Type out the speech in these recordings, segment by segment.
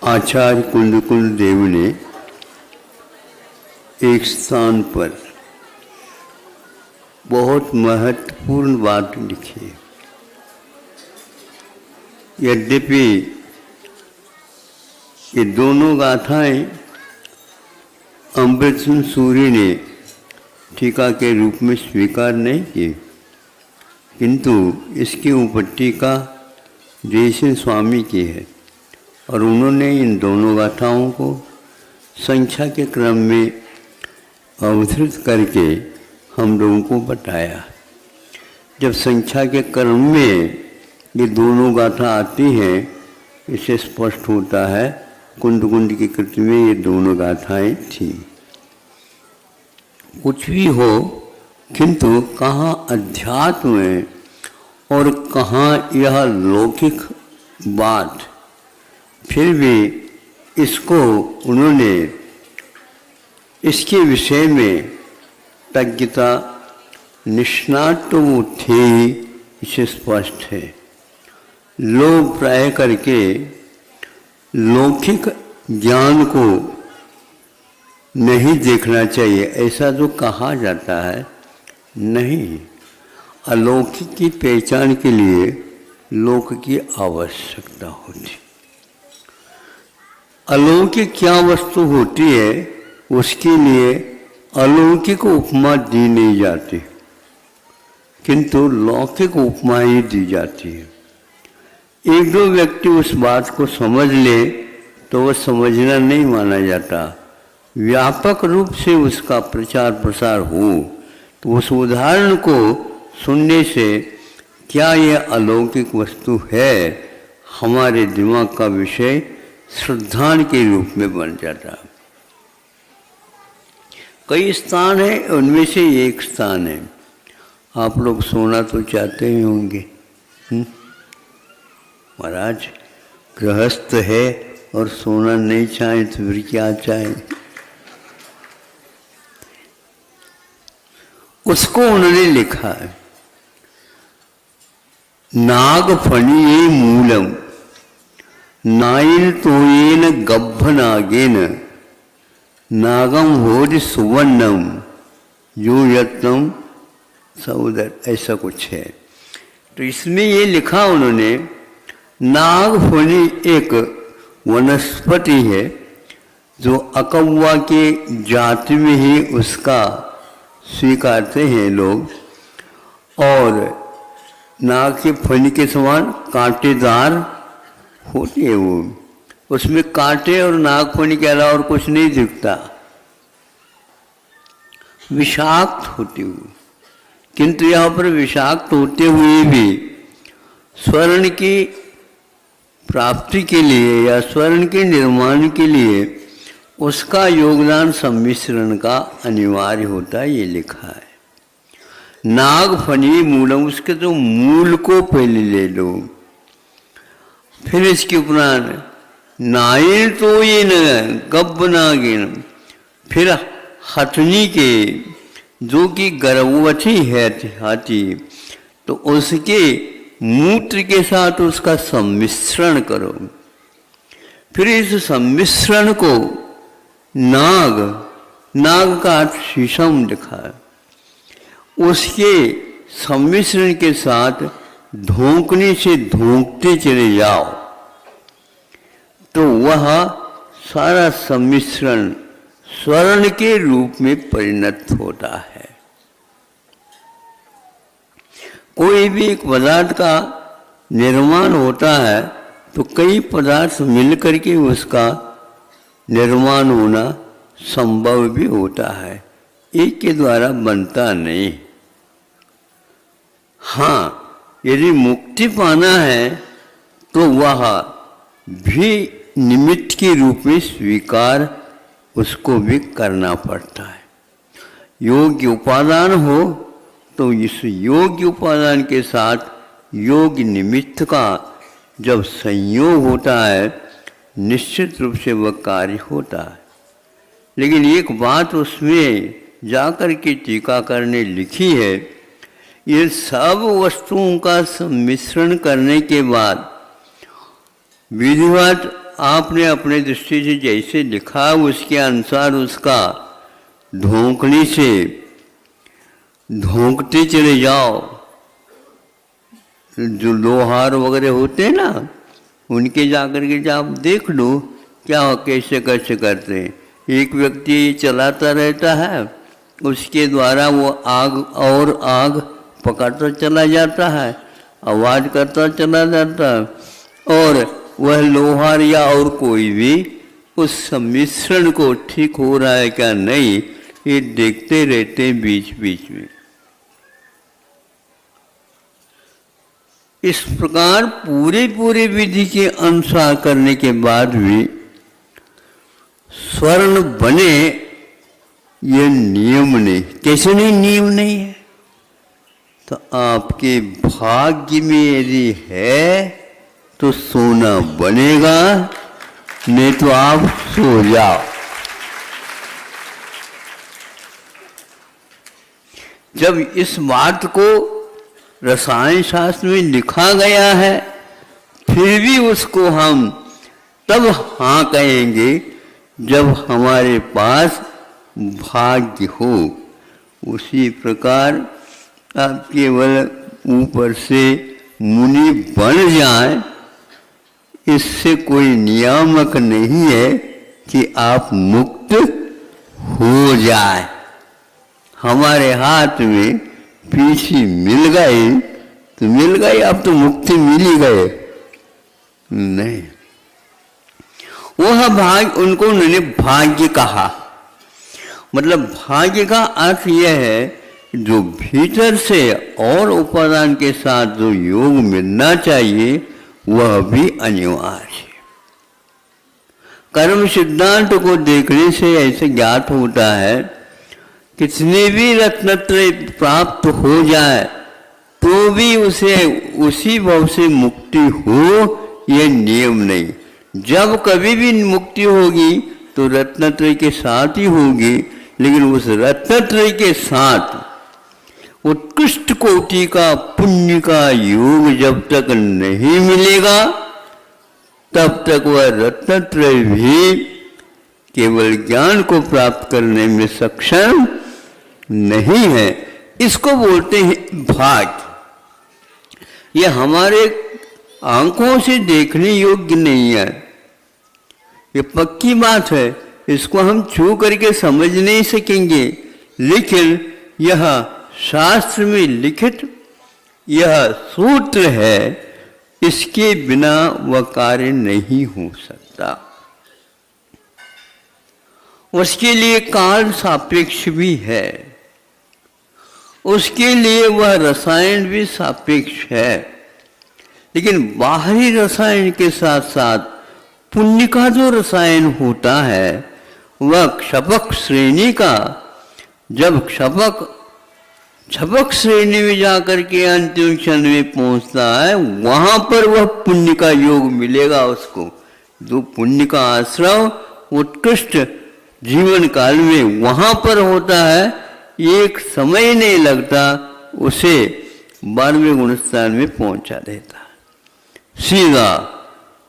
आचार्य कुंदकुल देव ने एक स्थान पर बहुत महत्वपूर्ण बात लिखी है। यद्यपि ये दोनों गाथाएं अमृतसिंह सूरी ने टीका के रूप में स्वीकार नहीं की, किंतु इसकी ऊपर टीका जयसिंह स्वामी की है और उन्होंने इन दोनों गाथाओं को संख्या के क्रम में अवतरित करके हम लोगों को बताया। जब संख्या के क्रम में ये दोनों गाथा आती हैं, इससे स्पष्ट होता है कुंद की कृति में ये दोनों गाथाएं थीं। कुछ भी हो, किंतु कहाँ अध्यात्म है और कहाँ यह लौकिक बात, फिर भी इसको उन्होंने इसके विषय में तज्ञता निष्णात तो वो थे ही, इसे स्पष्ट है। लोग प्राय करके लौकिक ज्ञान को नहीं देखना चाहिए, ऐसा जो कहा जाता है, नहीं। अलौकिक की पहचान के लिए लोक की आवश्यकता होती। अलौकिक क्या वस्तु होती है, उसके लिए अलौकिक उपमा दी नहीं जाती, किंतु लौकिक उपमा ही दी जाती है। एक दो व्यक्ति उस बात को समझ ले तो वह समझना नहीं माना जाता। व्यापक रूप से उसका प्रचार प्रसार हो तो उस उदाहरण को सुनने से क्या यह अलौकिक वस्तु है, हमारे दिमाग का विषय श्रद्धान के रूप में बन जाता है। कई स्थान है, उनमें से एक स्थान है। आप लोग सोना तो चाहते ही होंगे। महाराज गृहस्थ है और सोना नहीं चाहे तो फिर क्या चाहे। उसको उन्होंने लिखा है, नागफणीये मूलम नाइन तोयेन गब्भ नागेन नागम होज सुवर्णम यो यत्नम सौदर, ऐसा कुछ है। तो इसमें ये लिखा उन्होंने, नागफणी एक वनस्पति है जो अकौवा के जाति में ही उसका स्वीकारते हैं लोग, और नाग के फणी के समान कांटेदार होती है वो, उसमें कांटे और नागफणी के अलावा और कुछ नहीं दिखता, विषाक्त होती वो। किंतु यहाँ पर विषाक्त होते हुए भी स्वर्ण की प्राप्ति के लिए या स्वर्ण के निर्माण के लिए उसका योगदान सम्मिश्रण का अनिवार्य होता है, ये लिखा है। नागफणी मूलम, उसके तो मूल को पहले ले लो, फिर इसके उपरांत नायन तो ये न गब्ब नागिन, फिर हथनी के जो कि गर्भवती है हाथी, तो उसके मूत्र के साथ उसका सम्मिश्रण करो। फिर इस सम्मिश्रण को नाग, नाग का अर्थ शीशम लिखा है, उसके सम्मिश्रण के साथ धोंकने से धोंकते चले जाओ तो वह सारा सम्मिश्रण स्वर्ण के रूप में परिणत होता है। कोई भी एक पदार्थ का निर्माण होता है तो कई पदार्थ मिलकर के उसका निर्माण होना संभव भी होता है, एक के द्वारा बनता नहीं। हाँ, यदि मुक्ति पाना है तो वह भी निमित्त के रूप में स्वीकार उसको भी करना पड़ता है। योग्य उपादान हो तो इस योग्य उपादान के साथ योग्य निमित्त का जब संयोग होता है, निश्चित रूप से वह कार्य होता है। लेकिन एक बात उसमें जाकर के टीकाकार ने लिखी है, ये सब वस्तुओं का सम्मिश्रण करने के बाद विधिवत आपने अपने दृष्टि से जैसे लिखा उसके अनुसार उसका धोंकने से धोंकते चले जाओ। जो लोहार वगैरह होते हैं ना, उनके जाकर के जब आप देख लो क्या कैसे कैसे करते हैं। एक व्यक्ति चलाता रहता है, उसके द्वारा वो आग और आग पकड़ता चला जाता है, आवाज़ करता चला जाता है, और वह लोहार या और कोई भी उस सम्मिश्रण को ठीक हो रहा है क्या नहीं, ये देखते रहते हैं बीच बीच में। इस प्रकार पूरे विधि के अनुसार करने के बाद भी स्वर्ण बने, ये नियम नहीं। कैसे नहीं नियम नहीं है? तो आपके भाग्य में यदि है तो सोना बनेगा, नहीं तो आप सो जाओ। जब इस बात को रसायन शास्त्र में लिखा गया है, फिर भी उसको हम तब हाँ कहेंगे जब हमारे पास भाग्य हो। उसी प्रकार आप केवल ऊपर से मुनि बन जाए, इससे कोई नियामक नहीं है कि आप मुक्त हो जाए। हमारे हाथ में पीछे मिल गई तो मिल गई, अब तो मुक्ति मिल ही गए नहीं। वह भाग्य, उनको उन्होंने भाग्य कहा। मतलब भाग्य का अर्थ यह है जो भीतर से और उपादान के साथ जो योग मिलना चाहिए वह भी अनिवार्य है। कर्म सिद्धांत को देखने से ऐसे ज्ञात होता है, कितने भी रत्नत्रय प्राप्त हो जाए तो भी उसे उसी भाव से मुक्ति हो, यह नियम नहीं। जब कभी भी मुक्ति होगी तो रत्नत्रय के साथ ही होगी, लेकिन उस रत्नत्रय के साथ उत्कृष्ट कोटि का पुण्य का योग जब तक नहीं मिलेगा तब तक वह रत्नत्रय भी केवल ज्ञान को प्राप्त करने में सक्षम नहीं है। इसको बोलते हैं भाग्य। यह हमारे आंखों से देखने योग्य नहीं है, ये पक्की बात है, इसको हम छू करके समझ नहीं सकेंगे, लेकिन यह शास्त्र में लिखित यह सूत्र है, इसके बिना वह कार्य नहीं हो सकता। उसके लिए काल सापेक्ष भी है, उसके लिए वह रसायन भी सापेक्ष है, लेकिन बाहरी रसायन के साथ साथ पुण्य का जो रसायन होता है वह क्षपक श्रेणी का, जब क्षपक श्रेणी में जाकर के अंतिम क्षण में पहुंचता है, वहां पर वह पुण्य का योग मिलेगा उसको। जो पुण्य का आश्रव उत्कृष्ट जीवन काल में वहां पर होता है, एक समय नहीं लगता, उसे 12वें गुणस्थान में पहुंचा देता है सीधा।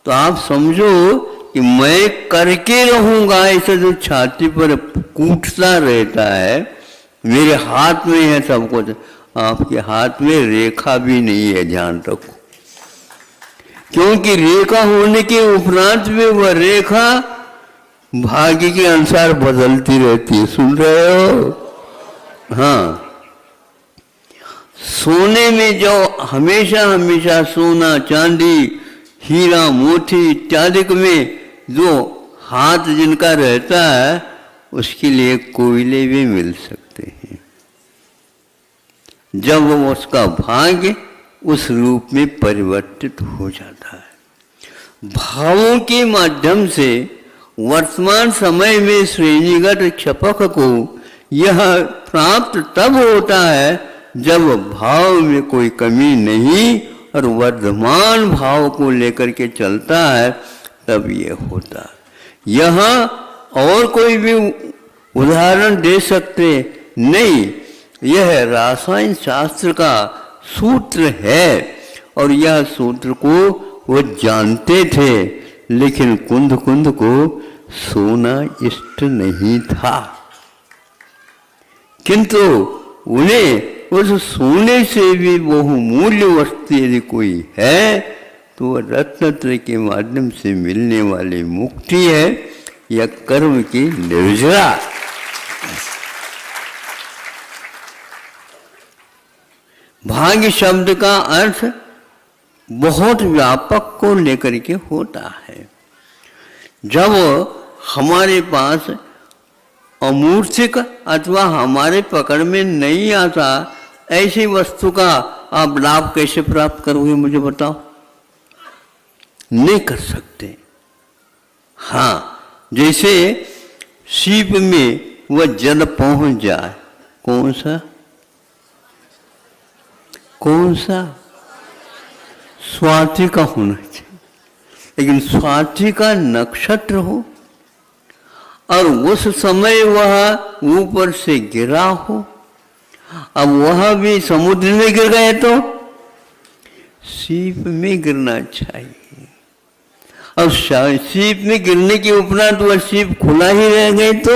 तो आप समझो कि मैं करके रहूंगा, ऐसा जो छाती पर कूटता रहता है, मेरे हाथ में है सब कुछ, आपके हाथ में रेखा भी नहीं है, ध्यान रखो। क्योंकि रेखा होने के उपरांत में वह रेखा भाग्य के अनुसार बदलती रहती है। सुन रहे हो? हाँ, सोने में जो हमेशा हमेशा सोना चांदी हीरा मोती इत्यादि में जो हाथ जिनका रहता है, उसके लिए कोयले भी मिल सकते हैं, जब वो उसका भाग्य उस रूप में परिवर्तित हो जाता है। भावों के माध्यम से वर्तमान समय में श्रेणीगत क्षपक को यह प्राप्त तब होता है जब भाव में कोई कमी नहीं और वर्धमान भाव को लेकर के चलता है, तब ये होता है। यहाँ और कोई भी उदाहरण दे सकते नहीं, यह रसायन शास्त्र का सूत्र है और यह सूत्र को वो जानते थे, लेकिन कुंद कुंद को सोना इष्ट नहीं था, किंतु उन्हें उस सोने से भी बहुमूल्य वस्तु यदि कोई है तो वह रत्नत्रय के माध्यम से मिलने वाली मुक्ति है या कर्म की निर्जरा। भाग्य शब्द का अर्थ बहुत व्यापक को लेकर के होता है। जब हमारे पास अमूर्तिक अथवा हमारे पकड़ में नहीं आता ऐसी वस्तु का आप लाभ कैसे प्राप्त करोगे, मुझे बताओ? नहीं कर सकते। हाँ, जैसे सीप में वह जल पहुंच जाए, कौन सा स्वाति का होना चाहिए, लेकिन स्वाति का नक्षत्र हो और उस समय वह ऊपर से गिरा हो, अब वह भी समुद्र में गिर गए तो सीप में गिरना चाहिए। अब सीप में गिरने के उपरांत वह सीप खुला ही रह गए तो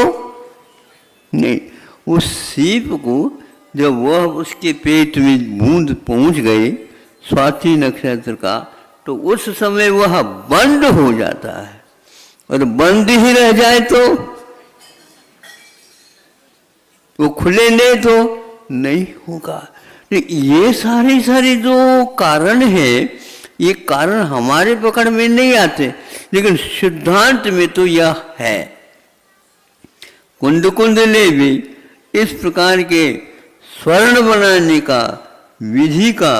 नहीं, उस सीप को जब वह उसके पेट में बूंद पहुंच गई स्वाति नक्षत्र का, तो उस समय वह बंद हो जाता है, और बंद ही रह जाए तो वो खुले नहीं तो नहीं होगा। ये सारे जो कारण है, ये कारण हमारे पकड़ में नहीं आते, लेकिन सिद्धांत में तो यह है। कुंद कुंद ने भी इस प्रकार के स्वर्ण बनाने का विधि का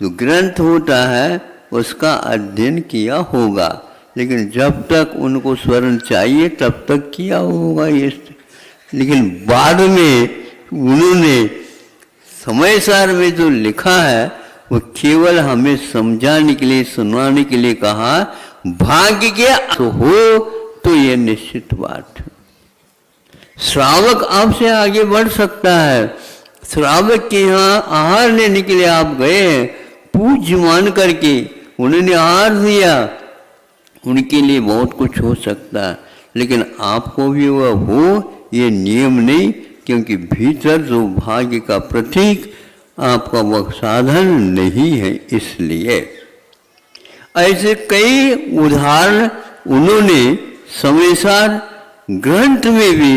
जो ग्रंथ होता है उसका अध्ययन किया होगा, लेकिन जब तक उनको स्वर्ण चाहिए तब तक किया होगा ये। लेकिन बाद में उन्होंने समय सार में जो लिखा है वो केवल हमें समझाने के लिए, सुनाने के लिए कहा। भाग्य के तो हो तो ये निश्चित बात है, श्रावक आपसे आगे बढ़ सकता है। श्रावक के यहाँ आहार लेने के लिए आप गए, पूज्य मान करके उन्होंने आहार दिया, उनके लिए बहुत कुछ हो सकता है, लेकिन आपको भी वह हो ये नियम नहीं, क्योंकि भीतर जो भाग्य का प्रतीक आपका वह साधन नहीं है। इसलिए ऐसे कई उदाहरण उन्होंने समयसार ग्रंथ में भी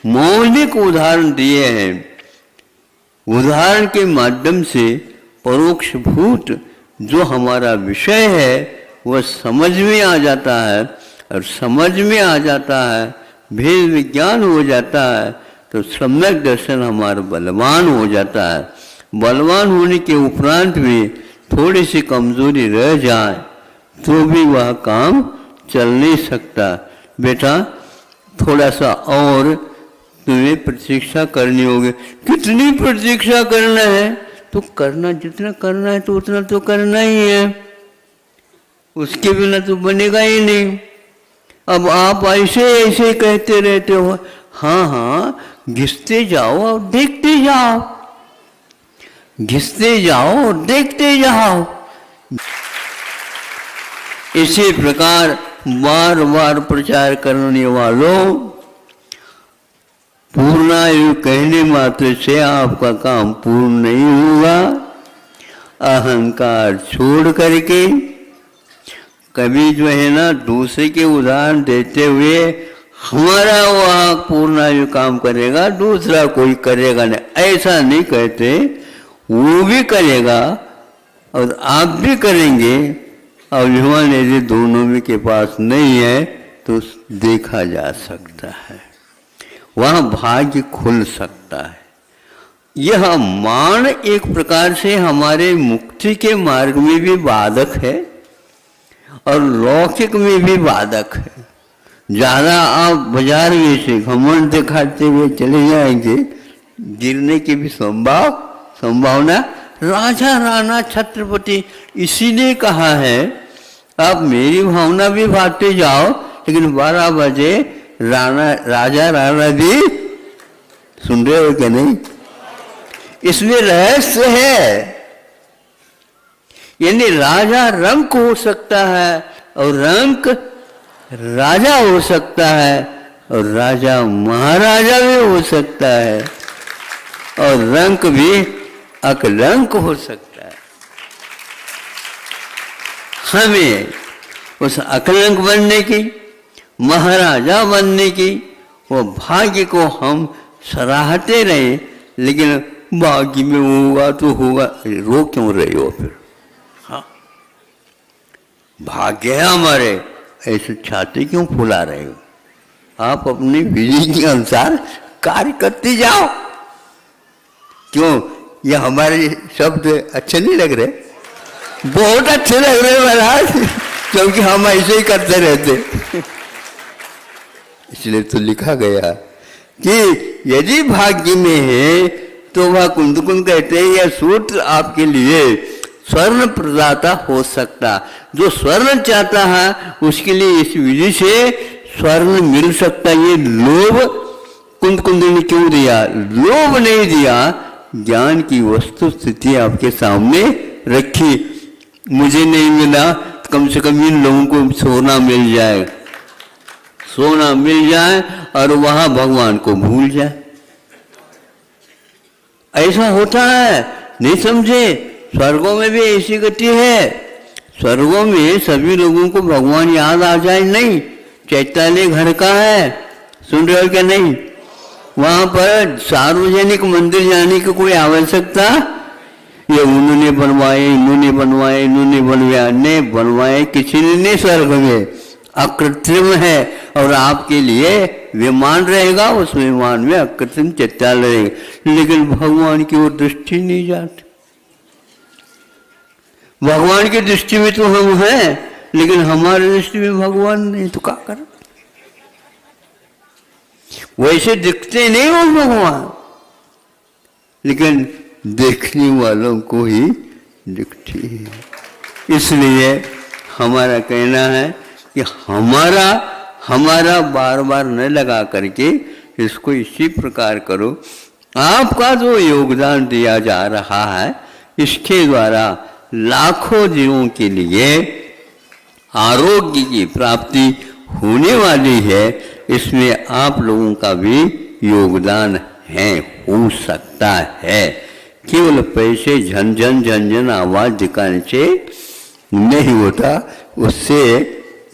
मौलिक उदाहरण दिए हैं। उदाहरण के माध्यम से परोक्षभूत जो हमारा विषय है वह समझ में आ जाता है, और समझ में आ जाता है, भेद विज्ञान हो जाता है, तो सम्यक दर्शन हमारा बलवान हो जाता है। बलवान होने के उपरांत भी थोड़ी सी कमजोरी रह जाए तो भी वह काम चल नहीं सकता। बेटा थोड़ा सा और तुम्हें प्रतीक्षा करनी होगी। कितनी प्रतीक्षा करना है? तो करना जितना करना है तो उतना तो करना ही है, उसके बिना तो बनेगा ही नहीं। अब आप ऐसे कहते रहते हो, हाँ घिसते जाओ और देखते जाओ, घिसते जाओ और देखते जाओ। इसी प्रकार बार बार प्रचार करने वालों, पूर्णायु कहने मात्र से आपका काम पूर्ण नहीं होगा। अहंकार छोड़ करके कभी जो है ना दूसरे के उदाहरण देते हुए हमारा वह पूर्णायु काम करेगा, दूसरा कोई करेगा नहीं, ऐसा नहीं कहते। वो भी करेगा और आप भी करेंगे। अभिमान यदि दोनों भी के पास नहीं है तो देखा जा सकता है, वहाँ भाग्य खुल सकता है। यह मान एक प्रकार से हमारे मुक्ति के मार्ग में भी बाधक है और लौकिक में भी बाधक है। ज़्यादा आप बाजार में से घमंड दिखाते हुए चले जाएंगे, गिरने की भी संभावना। राजा राणा छत्रपति इसीलिए कहा है आप मेरी भावना भी भागते जाओ, लेकिन 12 बजे राजा राणा भी सुन रहे हो क्या? नहीं। इसमें रहस्य है, यानी राजा रंक हो सकता है और रंक राजा हो सकता है और राजा महाराजा भी हो सकता है और रंक भी अकलंक हो सकता है। हमें उस अकलंक बनने की, महाराजा बनने की वो भाग्य को हम सराहते रहे, लेकिन भाग्य में होगा तो होगा, रो क्यों रहे हो फिर? हाँ, भाग्य है हमारे, ऐसे छाती क्यों फुला रहे हो? आप अपनी विधि के अनुसार कार्य करते जाओ। क्यों ये हमारे शब्द अच्छे नहीं लग रहे? बहुत अच्छे लग रहे महाराज, क्योंकि हम ऐसे ही करते रहते। इसलिए तो लिखा गया कि यदि भाग्य में है तो वह कुंदकुंद कहते हैं यह सूत्र आपके लिए स्वर्ण प्रदाता हो सकता। जो स्वर्ण चाहता है उसके लिए इस विधि से स्वर्ण मिल सकता। ये लोभ कुंदकुंद ने क्यों दिया? लोभ नहीं दिया, ज्ञान की वस्तु स्थिति आपके सामने रखी। मुझे नहीं मिला, कम से कम इन लोगों को सोना मिल जाए, सोना मिल जाए और वहां भगवान को भूल जाए। ऐसा होता है, नहीं समझे? स्वर्गों में भी ऐसी गति है। स्वर्गों में सभी लोगों को भगवान याद आ जाए नहीं, चैताली घर का है, सुन रहे हो क्या? नहीं, वहां पर सार्वजनिक मंदिर जाने की कोई आवश्यकता, ये उन्होंने बनवाए, इन्होंने बनवाए, इन्होंने बनवाया, नहीं बनवाए किसी ने नहीं। स्वर्ग में अकृत्रिम है और आपके लिए विमान रहेगा, उस विमान में अकृत्रिम चैत्यालय रहेगा, लेकिन भगवान की ओर दृष्टि नहीं जाती। भगवान की दृष्टि में तो हम हैं, लेकिन हमारी दृष्टि में भगवान नहीं, तो क्या करें? वैसे दिखते नहीं वो भगवान, लेकिन देखने वालों को ही दिखती है। इसलिए हमारा कहना है कि हमारा बार बार न लगा करके इसको इसी प्रकार करो। आपका जो योगदान दिया जा रहा है, इसके द्वारा लाखों जीवों के लिए आरोग्य की प्राप्ति होने वाली है। इसमें आप लोगों का भी योगदान है, हो सकता है। केवल पैसे झन आवाज दिखाने से नहीं होता, उससे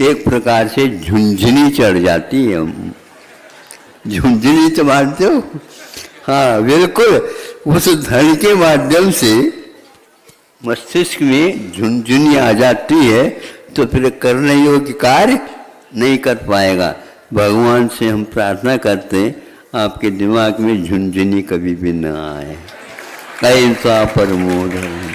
एक प्रकार से झुंझुनी चढ़ जाती है। झुंझुनी तो मानते हो? हाँ बिल्कुल, उस धन के माध्यम से मस्तिष्क में झुंझुनी आ जाती है, तो फिर करने योग्य कार्य नहीं कर पाएगा। भगवान से हम प्रार्थना करते आपके दिमाग में झुंझुनी कभी भी न आए। ऐसा परमोधन।